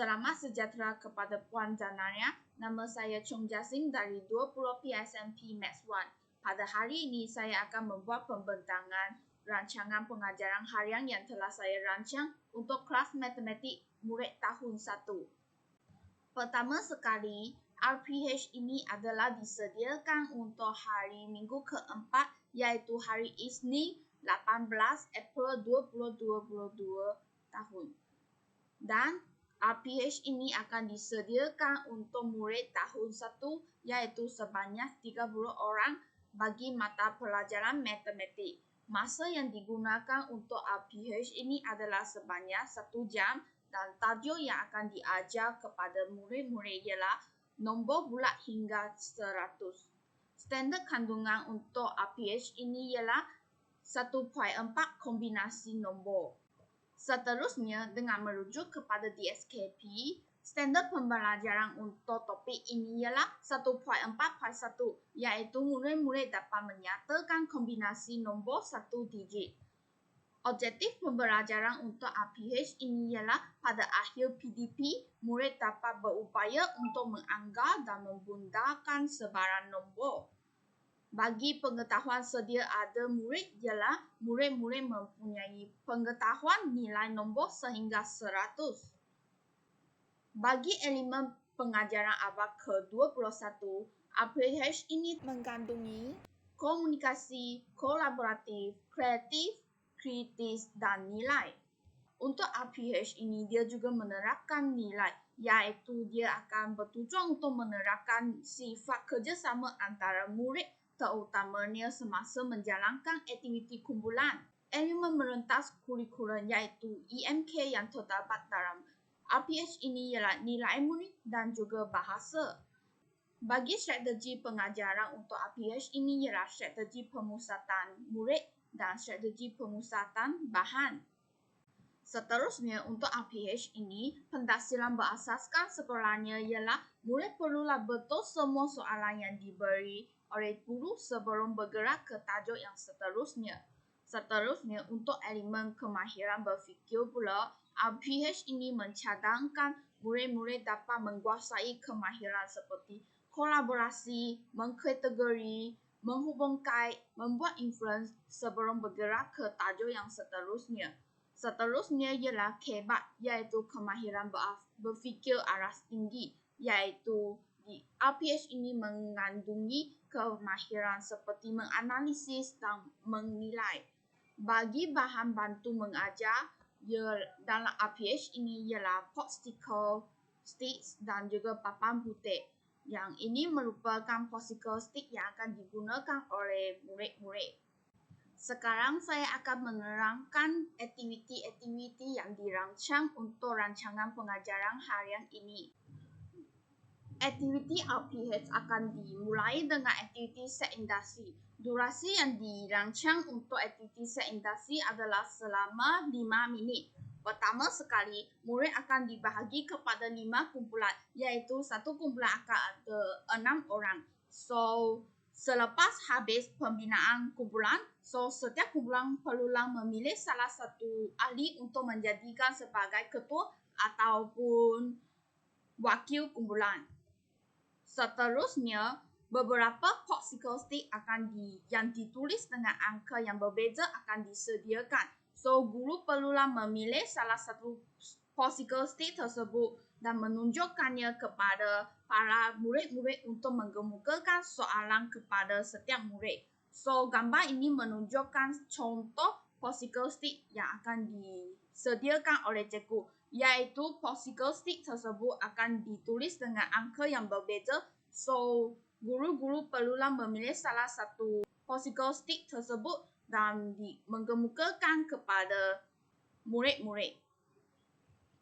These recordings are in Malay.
Selamat sejahtera kepada Puan dan Nanya. Nama saya Chung Jasing dari 20 PSMP Maths 1. Pada hari ini saya akan membuat pembentangan rancangan pengajaran harian yang telah saya rancang untuk kelas matematik murid tahun 1. Pertama sekali, RPH ini adalah disediakan untuk hari Minggu keempat, iaitu hari Isnin 18 April 2022 tahun. Dan RPH ini akan disediakan untuk murid tahun 1, iaitu sebanyak 30 orang bagi mata pelajaran matematik. Masa yang digunakan untuk RPH ini adalah sebanyak 1 jam dan tajuk yang akan diajar kepada murid-murid ialah nombor bulat hingga 100. Standard kandungan untuk RPH ini ialah 1.4 kombinasi nombor. Seterusnya, dengan merujuk kepada DSKP, standard pembelajaran untuk topik ini ialah 1.4.1, iaitu murid-murid dapat menyatakan kombinasi nombor 1 digit. Objektif pembelajaran untuk RPH ini ialah pada akhir PDP, murid dapat berupaya untuk menganggar dan membundakan sebarang nombor. Bagi pengetahuan sedia ada murid ialah murid-murid mempunyai pengetahuan nilai nombor sehingga 100. Bagi elemen pengajaran abad ke-21, RPH ini mengandungi komunikasi, kolaboratif, kreatif, kritis, dan nilai. Untuk RPH ini dia juga menerapkan nilai, iaitu dia akan bertujuan untuk menerapkan sifat kerjasama antara murid terutamanya semasa menjalankan aktiviti kumpulan. Elemen merentas kurikulum iaitu EMK yang terdapat dalam RPH ini ialah nilai murid dan juga bahasa. Bagi strategi pengajaran untuk RPH ini ialah strategi pemusatan murid dan strategi pemusatan bahan. Seterusnya, untuk RPH ini, pentafsiran berasaskan sekolahnya ialah murid perlulah betul semua soalan yang diberi oleh guru sebelum bergerak ke tajuk yang seterusnya. Seterusnya, untuk elemen kemahiran berfikir pula, RPH ini mencadangkan murid-murid dapat menguasai kemahiran seperti kolaborasi, mengkategori, menghubungkan, membuat inference sebelum bergerak ke tajuk yang seterusnya. Seterusnya ialah KEBAT, iaitu kemahiran berfikir aras tinggi, iaitu di RPH ini mengandungi kemahiran seperti menganalisis dan menilai. Bagi bahan bantu mengajar dalam RPH ini ialah popsicle sticks dan juga papan putih. Yang ini merupakan popsicle stick yang akan digunakan oleh murid-murid. Sekarang saya akan menerangkan aktiviti-aktiviti yang dirancang untuk rancangan pengajaran harian ini. Aktiviti RPH akan dimulai dengan aktiviti set industri. Durasi yang dirancang untuk aktiviti set industri adalah selama 5 minit. Pertama sekali, murid akan dibahagi kepada 5 kumpulan, iaitu satu kumpulan akan ada 6 orang. Selepas habis pembinaan kumpulan, setiap kumpulan perlulah memilih salah satu ahli untuk menjadikan sebagai ketua ataupun wakil kumpulan. Seterusnya, beberapa popsicle stick yang ditulis dengan angka yang berbeza akan disediakan. Guru perlulah memilih salah satu popsicle stick tersebut dan menunjukkannya kepada para murid-murid untuk menggemukakan soalan kepada setiap murid. Gambar ini menunjukkan contoh popsicle stick yang akan disediakan oleh cikgu, iaitu popsicle stick tersebut akan ditulis dengan angka yang berbeza. Guru-guru perlulah memilih salah satu popsicle stick tersebut dan menggemukakan kepada murid-murid.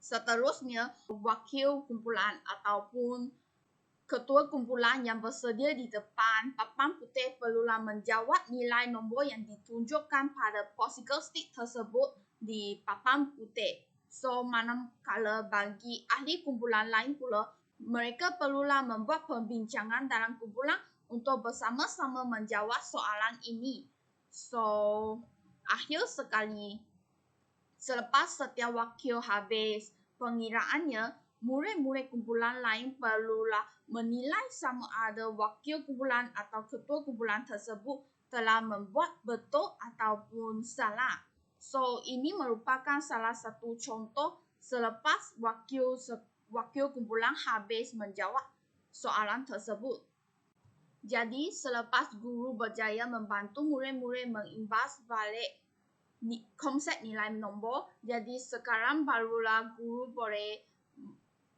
Seterusnya, wakil kumpulan ataupun ketua kumpulan yang bersedia di depan papan putih perlulah menjawab nilai nombor yang ditunjukkan pada popsicle stick tersebut di papan putih. Manakala bagi ahli kumpulan lain pula, mereka perlulah membuat perbincangan dalam kumpulan untuk bersama-sama menjawab soalan ini. Akhir sekali, selepas setiap wakil habis pengiraannya, murid-murid kumpulan lain perlulah menilai sama ada wakil kumpulan atau ketua kumpulan tersebut telah membuat betul ataupun salah. So, ini merupakan salah satu contoh selepas wakil kumpulan habis menjawab soalan tersebut. Jadi, selepas guru berjaya membantu murid-murid mengimbas balik konsep nilai nombor, jadi sekarang barulah guru boleh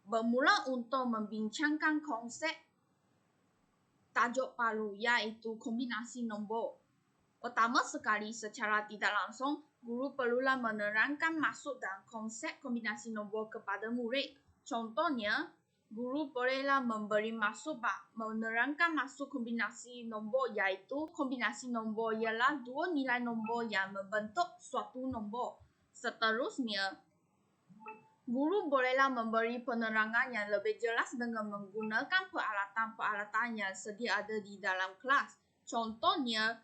bermula untuk membincangkan konsep tajuk baru, iaitu kombinasi nombor. Pertama sekali, secara tidak langsung, guru perlulah menerangkan maksud dan konsep kombinasi nombor kepada murid. Contohnya, guru bolehlah memberi maksud menerangkan maksud kombinasi nombor, iaitu kombinasi nombor ialah dua nilai nombor yang membentuk suatu nombor. Seterusnya, guru bolehlah memberi penerangan yang lebih jelas dengan menggunakan peralatan-peralatan yang sedia ada di dalam kelas. Contohnya,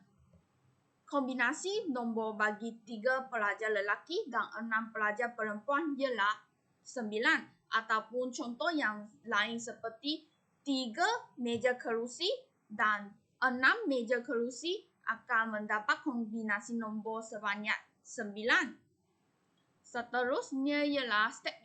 kombinasi nombor bagi 3 pelajar lelaki dan 6 pelajar perempuan ialah 9. Ataupun contoh yang lain seperti 3 meja kerusi dan 6 meja kerusi akan mendapat kombinasi nombor sebanyak 9. Seterusnya ialah step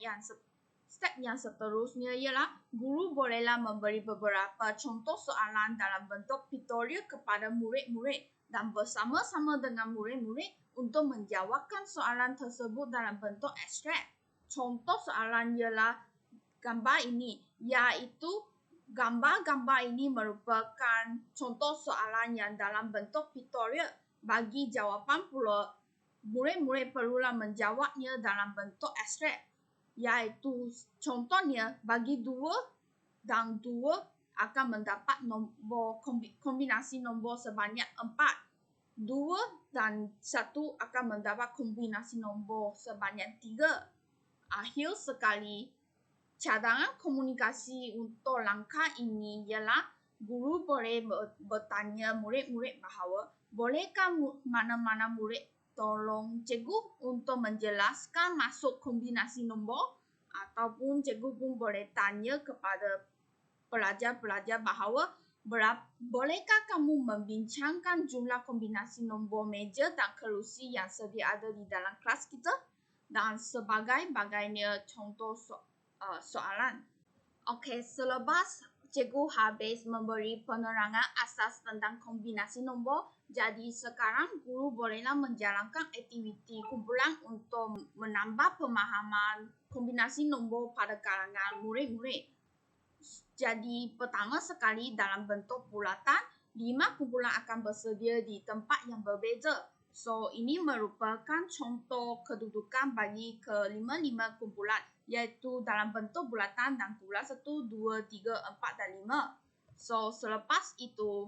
yang seterusnya ialah guru bolehlah memberi beberapa contoh soalan dalam bentuk piktorial kepada murid-murid dan bersama-sama dengan murid-murid untuk menjawabkan soalan tersebut dalam bentuk abstrak. Contoh soalan ialah gambar ini, iaitu gambar-gambar ini merupakan contoh soalan yang dalam bentuk piktorial. Bagi jawapan pula, murid-murid perlulah menjawabnya dalam bentuk abstrak, iaitu contohnya bagi 2 dan 2 akan mendapat kombinasi nombor sebanyak 4. 2 dan 1 akan mendapat kombinasi nombor sebanyak 3. Akhir sekali, cadangan komunikasi untuk langkah ini ialah guru boleh bertanya murid-murid bahawa bolehkah mana-mana murid tolong cikgu untuk menjelaskan maksud kombinasi nombor, ataupun cikgu pun boleh tanya kepada pelajar-pelajar bahawa bolehkah kamu membincangkan jumlah kombinasi nombor meja dan kerusi yang sedia ada di dalam kelas kita, dan sebagainya contoh soalan. Okey, selepas cikgu habis memberi penerangan asas tentang kombinasi nombor, jadi sekarang guru bolehlah menjalankan aktiviti kumpulan untuk menambah pemahaman kombinasi nombor pada kalangan murid-murid. Jadi pertama sekali, dalam bentuk bulatan, 5 kumpulan akan bersedia di tempat yang berbeza. So, ini merupakan contoh kedudukan bagi ke-5 kumpulan, iaitu dalam bentuk bulatan dan kumpulan 1, 2, 3, 4 dan 5. So, selepas itu,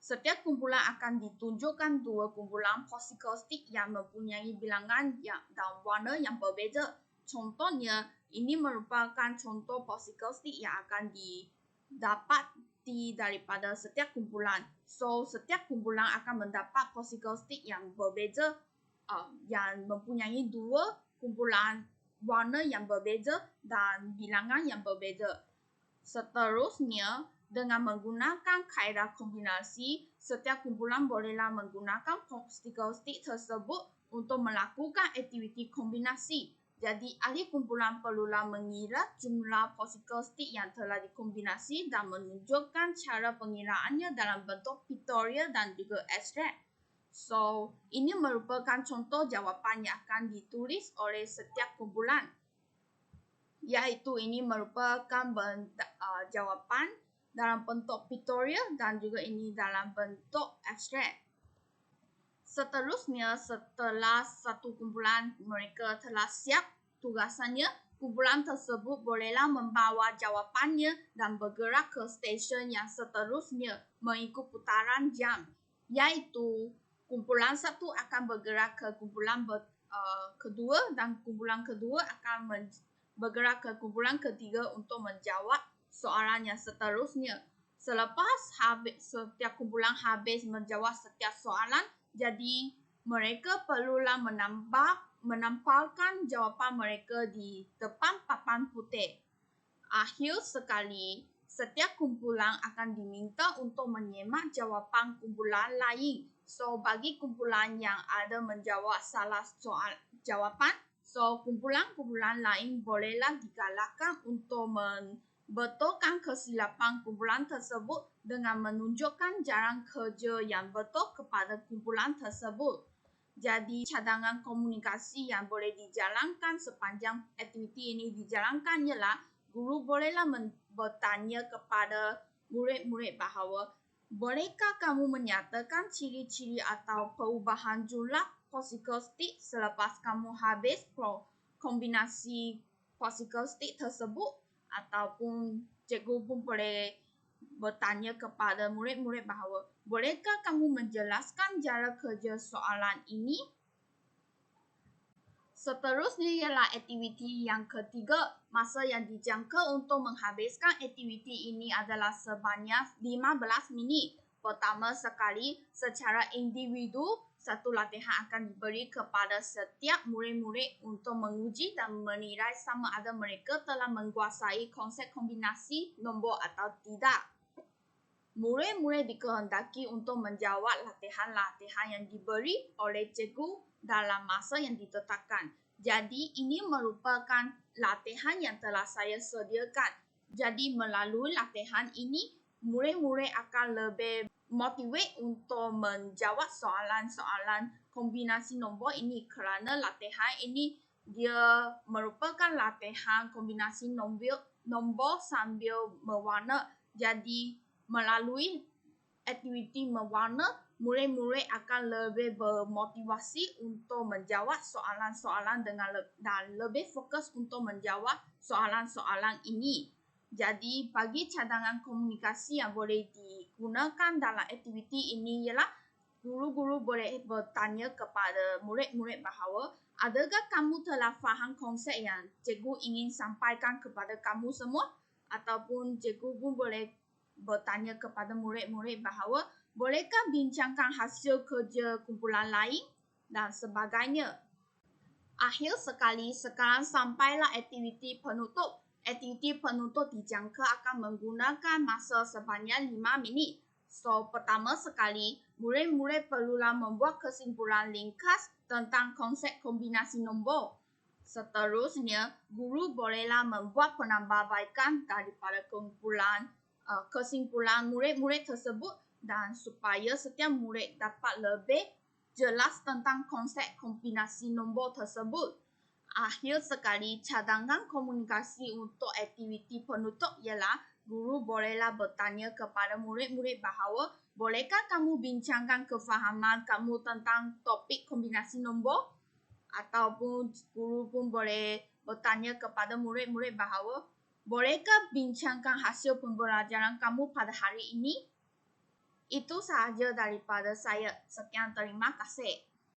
setiap kumpulan akan ditunjukkan 2 kumpulan particle stick yang mempunyai bilangan dan warna yang berbeza. Contohnya, ini merupakan contoh particle stick yang akan didapati daripada setiap kumpulan. So, setiap kumpulan akan mendapat particle stick yang berbeza, yang mempunyai 2 kumpulan warna yang berbeza dan bilangan yang berbeza. Seterusnya, dengan menggunakan kaedah kombinasi, setiap kumpulan bolehlah menggunakan particle stick tersebut untuk melakukan aktiviti kombinasi. Jadi, ahli kumpulan perlulah mengira jumlah particle stick yang telah dikombinasi dan menunjukkan cara pengiraannya dalam bentuk piktorial dan juga abstrak. So, ini merupakan contoh jawapan yang akan ditulis oleh setiap kumpulan, iaitu ini merupakan jawapan dalam bentuk piktorial dan juga ini dalam bentuk abstrak. Seterusnya, setelah satu kumpulan mereka telah siap tugasannya, kumpulan tersebut bolehlah membawa jawapannya dan bergerak ke stesen yang seterusnya mengikut putaran jam, iaitu kumpulan 1 akan bergerak ke kumpulan kedua dan kumpulan kedua akan bergerak ke kumpulan ketiga untuk menjawab soalan yang seterusnya. Selepas setiap kumpulan habis menjawab setiap soalan, jadi mereka perlulah menempelkan jawapan mereka di depan papan putih. Akhir sekali, setiap kumpulan akan diminta untuk menyemak jawapan kumpulan lain. So, bagi kumpulan yang ada menjawab salah soal jawapan, so kumpulan-kumpulan lain bolehlah digalakkan untuk membetulkan kesilapan kumpulan tersebut dengan menunjukkan jalan kerja yang betul kepada kumpulan tersebut. Jadi, cadangan komunikasi yang boleh dijalankan sepanjang aktiviti ini dijalankan ialah guru bolehlah bertanya kepada murid-murid bahawa bolehkah kamu menyatakan ciri-ciri atau perubahan jumlah partikel stick selepas kamu habis kombinasi partikel stick tersebut? Ataupun cikgu pun boleh bertanya kepada murid-murid bahawa bolehkah kamu menjelaskan cara kerja soalan ini? Seterusnya ialah aktiviti yang ketiga. Masa yang dijangka untuk menghabiskan aktiviti ini adalah sebanyak 15 minit. Pertama sekali, secara individu, satu latihan akan diberi kepada setiap murid-murid untuk menguji dan menilai sama ada mereka telah menguasai konsep kombinasi nombor atau tidak. Murid-murid dikehendaki untuk menjawab latihan-latihan yang diberi oleh cikgu dalam masa yang ditetapkan. Jadi, ini merupakan latihan yang telah saya sediakan. Jadi, melalui latihan ini, murid-murid akan lebih motivate untuk menjawab soalan-soalan kombinasi nombor ini kerana latihan ini dia merupakan latihan kombinasi nombor sambil mewarna. Jadi, melalui aktiviti mewarna, murid-murid akan lebih bermotivasi untuk menjawab soalan-soalan dan lebih fokus untuk menjawab soalan-soalan ini. Jadi, bagi cadangan komunikasi yang boleh digunakan dalam aktiviti ini ialah guru-guru boleh bertanya kepada murid-murid bahawa adakah kamu telah faham konsep yang cikgu ingin sampaikan kepada kamu semua? Ataupun cikgu pun boleh bertanya kepada murid-murid bahawa bolehkah bincangkan hasil kerja kumpulan lain dan sebagainya. Akhir sekali, sekarang sampailah aktiviti penutup. Aktiviti penutup dijangka akan menggunakan masa sebanyak 5 minit. So, pertama sekali, murid-murid perlulah membuat kesimpulan ringkas tentang konsep kombinasi nombor. Seterusnya, guru bolehlah membuat penambahbaikan daripada kesimpulan murid-murid tersebut dan supaya setiap murid dapat lebih jelas tentang konsep kombinasi nombor tersebut. Akhir sekali, cadangan komunikasi untuk aktiviti penutup ialah guru bolehlah bertanya kepada murid-murid bahawa bolehkah kamu bincangkan kefahaman kamu tentang topik kombinasi nombor? Ataupun guru pun boleh bertanya kepada murid-murid bahawa bolehkah bincangkan hasil pembelajaran kamu pada hari ini? Itu sahaja daripada saya. Sekian, terima kasih.